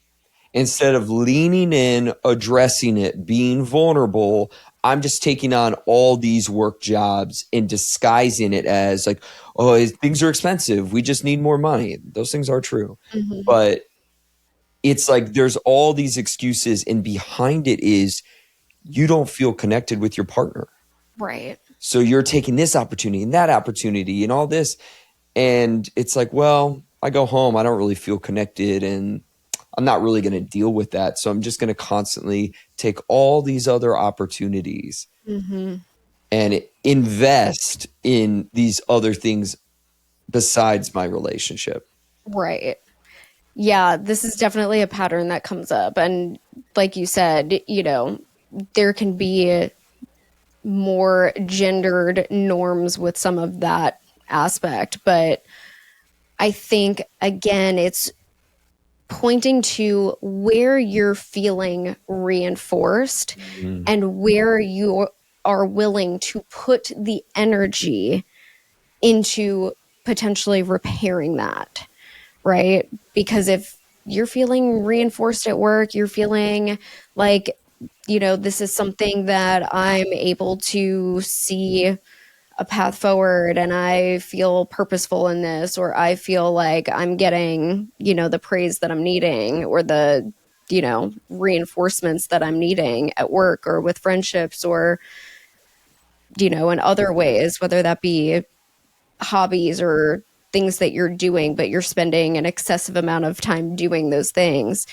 Instead of leaning in, addressing it, being vulnerable, I'm just taking on all these work jobs and disguising it as like, oh, things are expensive. We just need more money. Those things are true. But it's like there's all these excuses, and behind it is you don't feel connected with your partner. Right. So you're taking this opportunity and that opportunity and all this. And it's like, well, I go home, I don't really feel connected, and I'm not really going to deal with that. So I'm just going to constantly take all these other opportunities and invest in these other things besides my relationship. Right. Yeah, this is definitely a pattern that comes up. And like you said, there can be more gendered norms with some of that aspect. But I think, again, it's pointing to where you're feeling reinforced and where you are willing to put the energy into potentially repairing that, right? Because if you're feeling reinforced at work, you're feeling like, this is something that I'm able to see a path forward and I feel purposeful in this, or I feel like I'm getting, the praise that I'm needing or the, reinforcements that I'm needing at work or with friendships or, in other ways, whether that be hobbies or things that you're doing, but you're spending an excessive amount of time doing those things,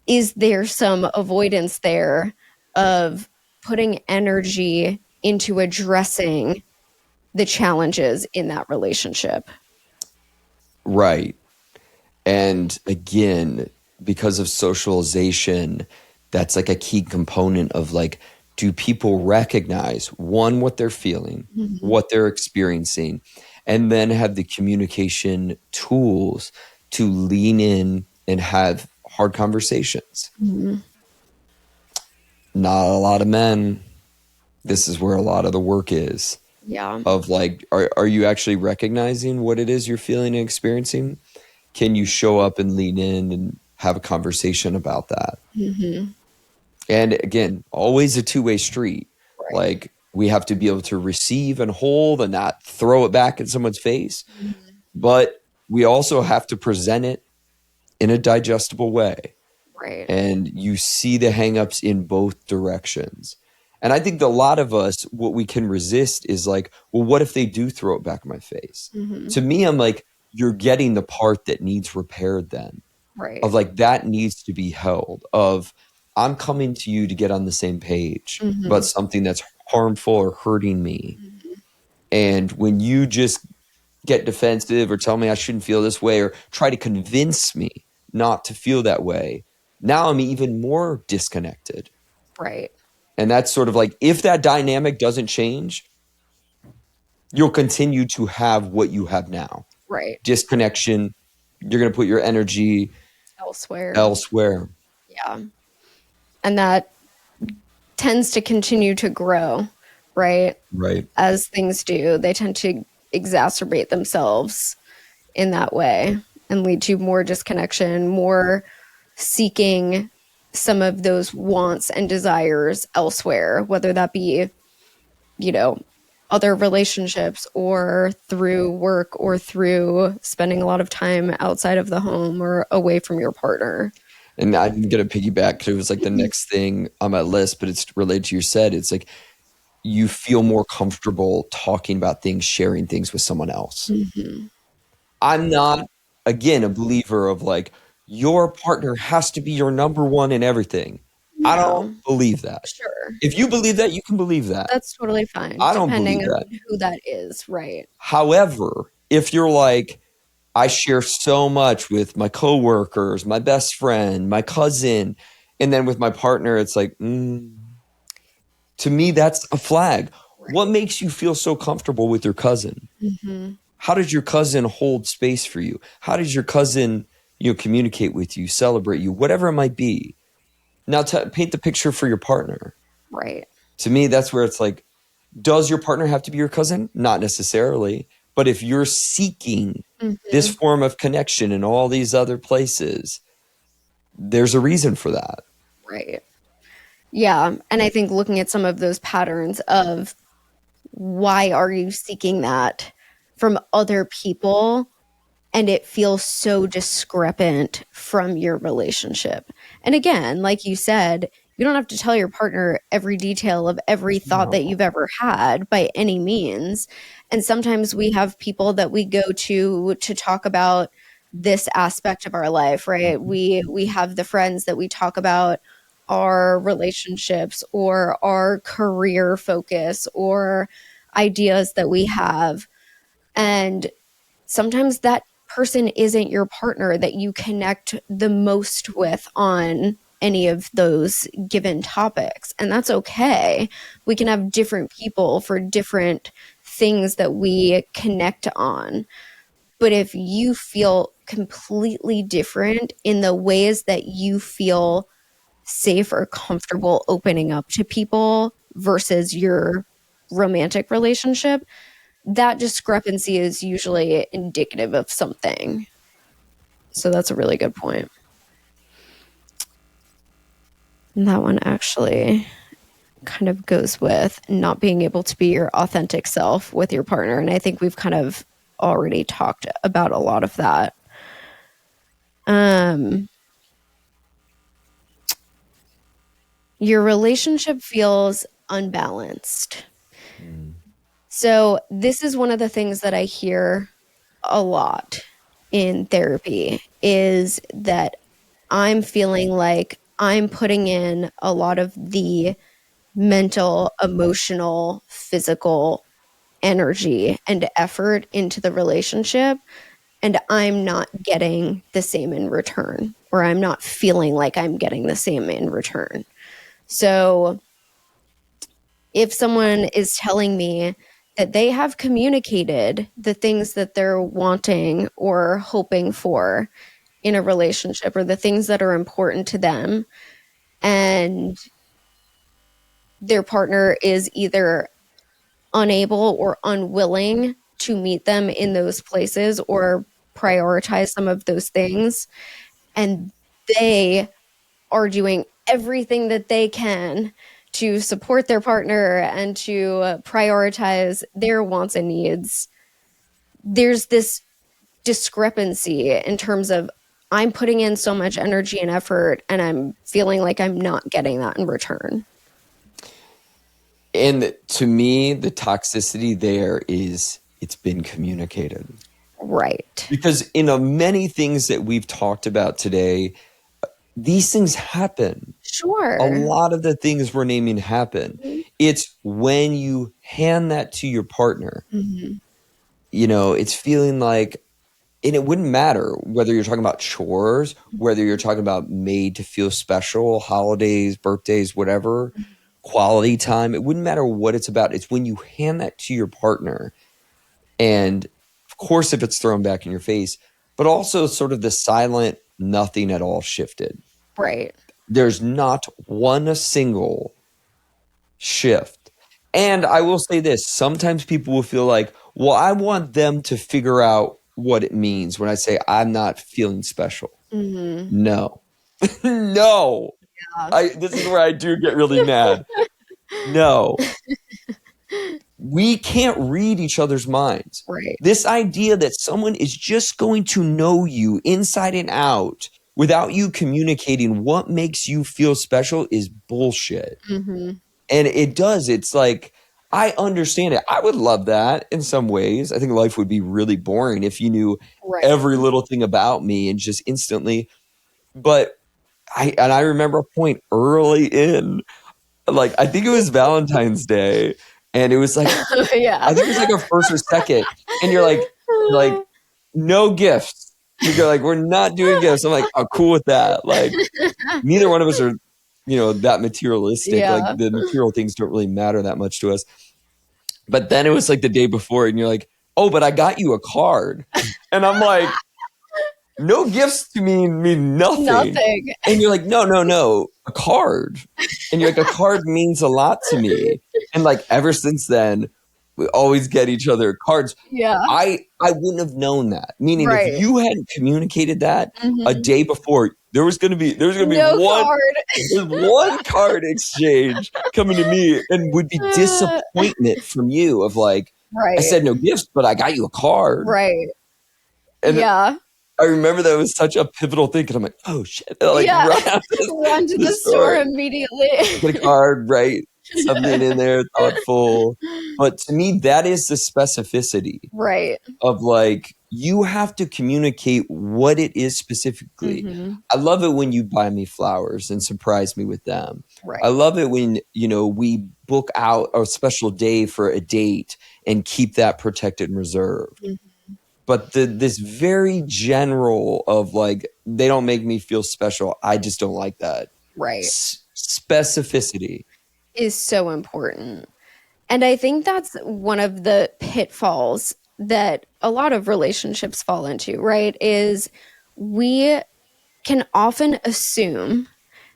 is there some avoidance there of putting energy into addressing the challenges in that relationship? Right. And again, because of socialization, that's like a key component of like, do people recognize one, what they're feeling, what they're experiencing, and then have the communication tools to lean in and have hard conversations? Not a lot of men. This is where a lot of the work is Yeah. of like, are you actually recognizing what it is you're feeling and experiencing? Can you show up and lean in and have a conversation about that? And again, always a two-way street. Right. Like we have to be able to receive and hold and not throw it back in someone's face. But we also have to present it in a digestible way. Right. And you see the hangups in both directions. And I think that a lot of us, what we can resist is like, well, what if they do throw it back in my face? To me, I'm like, you're getting the part that needs repaired then. Right. Of like, that needs to be held. Of, I'm coming to you to get on the same page about something that's harmful or hurting me. And when you just get defensive or tell me I shouldn't feel this way or try to convince me not to feel that way, now I'm even more disconnected. Right. And that's sort of like, if that dynamic doesn't change, you'll continue to have what you have now. Right. Disconnection. You're going to put your energy elsewhere. Yeah. And that tends to continue to grow, right? Right. As things do, they tend to exacerbate themselves in that way and lead to more disconnection, more seeking some of those wants and desires elsewhere, whether that be, other relationships or through work or through spending a lot of time outside of the home or away from your partner. And I'm going to piggyback because it was like the next thing on my list, but it's related to your said. It's like you feel more comfortable talking about things, sharing things with someone else. I'm not, again, a believer of like, your partner has to be your number one in everything. I don't believe that. Sure. If you believe that, you can believe that. That's totally fine. I don't depending believe that. on who that is, right? However, if you're like, I share so much with my coworkers, my best friend, my cousin, and then with my partner, it's like, to me, that's a flag. Right. What makes you feel so comfortable with your cousin? How does your cousin hold space for you? How does your cousin, communicate with you, celebrate you, whatever it might be? Now, paint the picture for your partner. Right. To me, that's where it's like, does your partner have to be your cousin? Not necessarily. But if you're seeking this form of connection in all these other places, there's a reason for that. Right. Yeah. And I think looking at some of those patterns of why are you seeking that from other people and it feels so discrepant from your relationship. And again, like you said, you don't have to tell your partner every detail of every thought that you've ever had by any means. And sometimes we have people that we go to talk about this aspect of our life, right? We have the friends that we talk about our relationships or our career focus or ideas that we have. And sometimes that person isn't your partner that you connect the most with on any of those given topics. And that's okay. We can have different people for different things that we connect on. But if you feel completely different in the ways that you feel safe or comfortable opening up to people versus your romantic relationship, that discrepancy is usually indicative of something. So that's a really good point. And that one actually kind of goes with not being able to be your authentic self with your partner. And I think we've kind of already talked about a lot of that. Your relationship feels unbalanced. So this is one of the things that I hear a lot in therapy is that I'm feeling like I'm putting in a lot of the mental, emotional, physical energy and effort into the relationship, and I'm not getting the same in return, or I'm not feeling like I'm getting the same in return. So if someone is telling me that they have communicated the things that they're wanting or hoping for in a relationship, or the things that are important to them, and their partner is either unable or unwilling to meet them in those places or prioritize some of those things, and they are doing everything that they can to support their partner and to prioritize their wants and needs, there's this discrepancy in terms of I'm putting in so much energy and effort and I'm feeling like I'm not getting that in return. And to me, the toxicity there is it's been communicated. Right. Because in many things that we've talked about today, these things happen. Sure. A lot of the things we're naming happen. Mm-hmm. It's when you hand that to your partner, Mm-hmm. you know, it's feeling like, and it wouldn't matter whether you're talking about chores, whether you're talking about made to feel special, holidays, birthdays, whatever, quality time. It wouldn't matter what it's about. It's when you hand that to your partner. And of course, if it's thrown back in your face, but also sort of the silent nothing at all shifted. Right. There's not one single shift. And I will say this, sometimes people will feel like, well, I want them to figure out what it means when I say I'm not feeling special. Mm-hmm. No. No. Yeah. This is where I do get really mad. No. We can't read each other's minds. Right. This idea that someone is just going to know you inside and out without you communicating what makes you feel special is bullshit. Mm-hmm. And it does. It's like, I understand it. I would love that in some ways. I think life would be really boring if you knew Right. every little thing about me and just instantly. But I remember a point early in, like, I think it was Valentine's Day, and it was like, Yeah. I think it was like our first or second, and you're like, no gifts. You're like, we're not doing gifts. I'm like, oh, cool with that. Like, neither one of us are, you know, that materialistic. Yeah. Like, the material things don't really matter that much to us. But then it was like the day before, and you're like, oh, but I got you a card. And I'm like, no gifts to me mean nothing. Nothing. And you're like, no, a card. And you're like, a card means a lot to me. And like, ever since then, we always get each other cards. Yeah. I wouldn't have known that. Meaning, Right. if you hadn't communicated that a day before, there was gonna be No one card. one card exchange coming to me, and would be disappointment from you of like, Right. I said no gifts, but I got you a card. Right. And yeah. I remember that was such a pivotal thing, and I'm like, oh shit! Like, Yeah. run to the store immediately. Get a card, right? Something in there, thoughtful. But to me, that is the specificity, Right. of like, you have to communicate what it is specifically. Mm-hmm. I love it when you buy me flowers and surprise me with them. Right. I love it when, you know, we book out a special day for a date and keep that protected and reserved. Mm-hmm. But this very general of like, they don't make me feel special, I just don't like that. Right. Specificity is so important. And I think that's one of the pitfalls that a lot of relationships fall into, right? Is we can often assume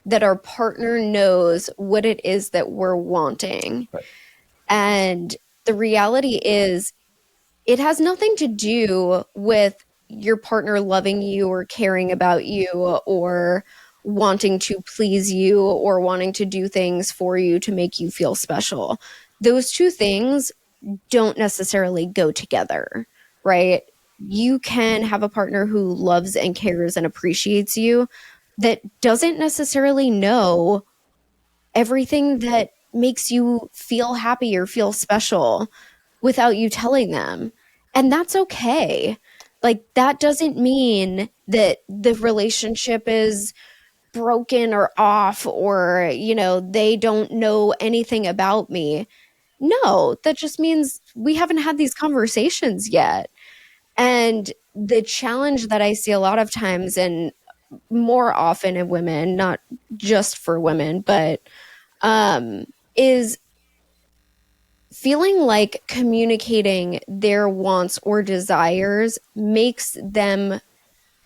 that our partner knows what it is that we're wanting. Right. And the reality is, it has nothing to do with your partner loving you or caring about you or wanting to please you or wanting to do things for you to make you feel special. Those two things don't necessarily go together, right? You can have a partner who loves and cares and appreciates you that doesn't necessarily know everything that makes you feel happy or feel special. without you telling them. And that's okay. Like, that doesn't mean that the relationship is broken or off, or, they don't know anything about me. No, that just means we haven't had these conversations yet. And the challenge that I see a lot of times, and more often in women, not just for women, but is feeling like communicating their wants or desires makes them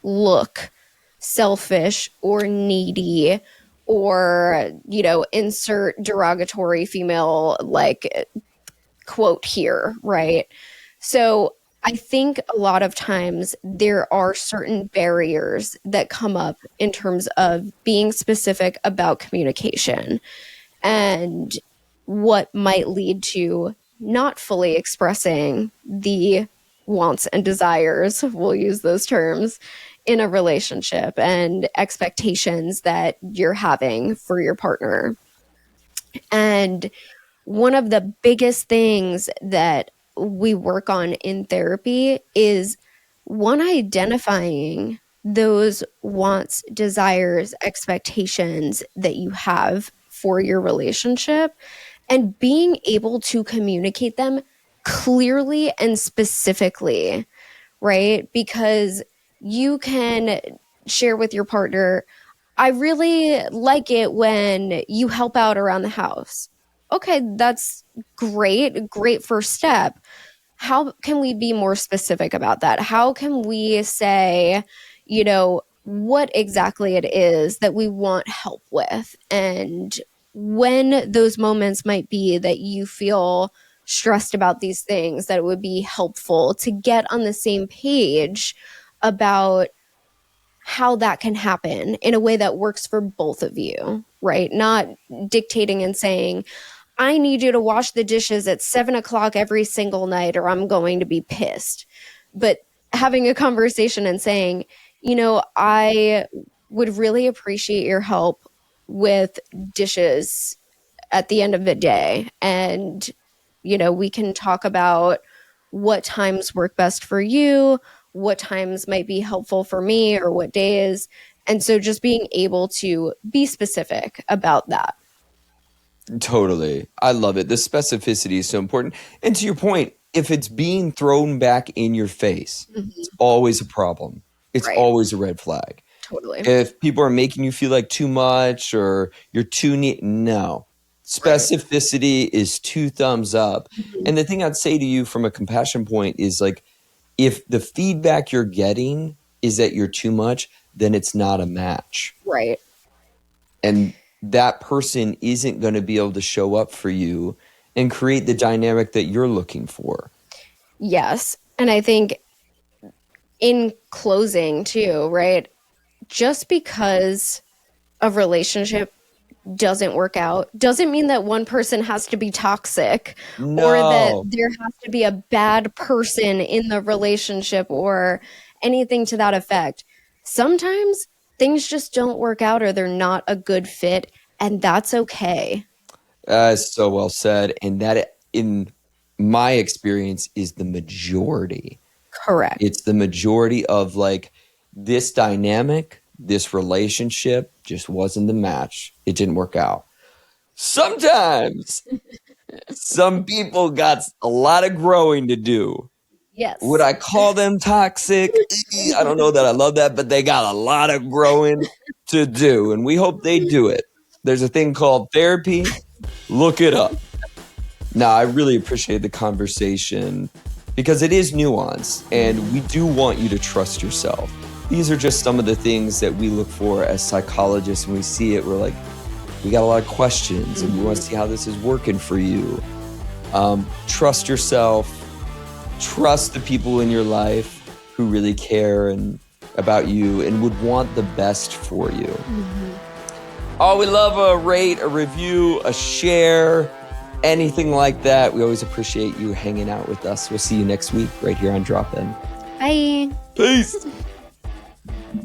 look selfish or needy, or, insert derogatory female like quote here, right? So I think a lot of times there are certain barriers that come up in terms of being specific about communication, and what might lead to not fully expressing the wants and desires, we'll use those terms, in a relationship, and expectations that you're having for your partner. And one of the biggest things that we work on in therapy is one, identifying those wants, desires, expectations that you have for your relationship, and being able to communicate them clearly and specifically, right? Because you can share with your partner, I really like it when you help out around the house. Okay, that's great. Great first step. How can we be more specific about that? How can we say, what exactly it is that we want help with? And when those moments might be that you feel stressed about these things, that it would be helpful to get on the same page about how that can happen in a way that works for both of you, right? Not dictating and saying, I need you to wash the dishes at 7 o'clock every single night or I'm going to be pissed. But having a conversation and saying, I would really appreciate your help with dishes at the end of the day. And, we can talk about what times work best for you, what times might be helpful for me, or what days. And so just being able to be specific about that. Totally. I love it. The specificity is so important. And to your point, if it's being thrown back in your face, it's always a problem. It's Right. always a red flag. Totally. If people are making you feel like too much or you're too neat, no. Specificity is 2 thumbs up. And the thing I'd say to you from a compassion point is, like, if the feedback you're getting is that you're too much, then it's not a match. Right. And that person isn't going to be able to show up for you and create the dynamic that you're looking for. Yes. And I think in closing too, right? Just because a relationship doesn't work out doesn't mean that one person has to be toxic, or that there has to be a bad person in the relationship or anything to that effect. Sometimes things just don't work out, or they're not a good fit, and that's okay. So well said. And that, in my experience, is the majority. Correct. It's the majority of, like, this dynamic, this relationship just wasn't the match. It didn't work out. Sometimes some people got a lot of growing to do. Yes. Would I call them toxic? I don't know that I love that, but they got a lot of growing to do, and we hope they do it. There's a thing called therapy. Look it up. Now, I really appreciate the conversation because it is nuance, and we do want you to trust yourself. These are just some of the things that we look for as psychologists. When we see it, we're like, we got a lot of questions, and we want to see how this is working for you. Trust yourself. Trust the people in your life who really care and about you and would want the best for you. Oh, we love a rate, a review, a share, anything like that. We always appreciate you hanging out with us. We'll see you next week right here on Drop In. Bye. Peace.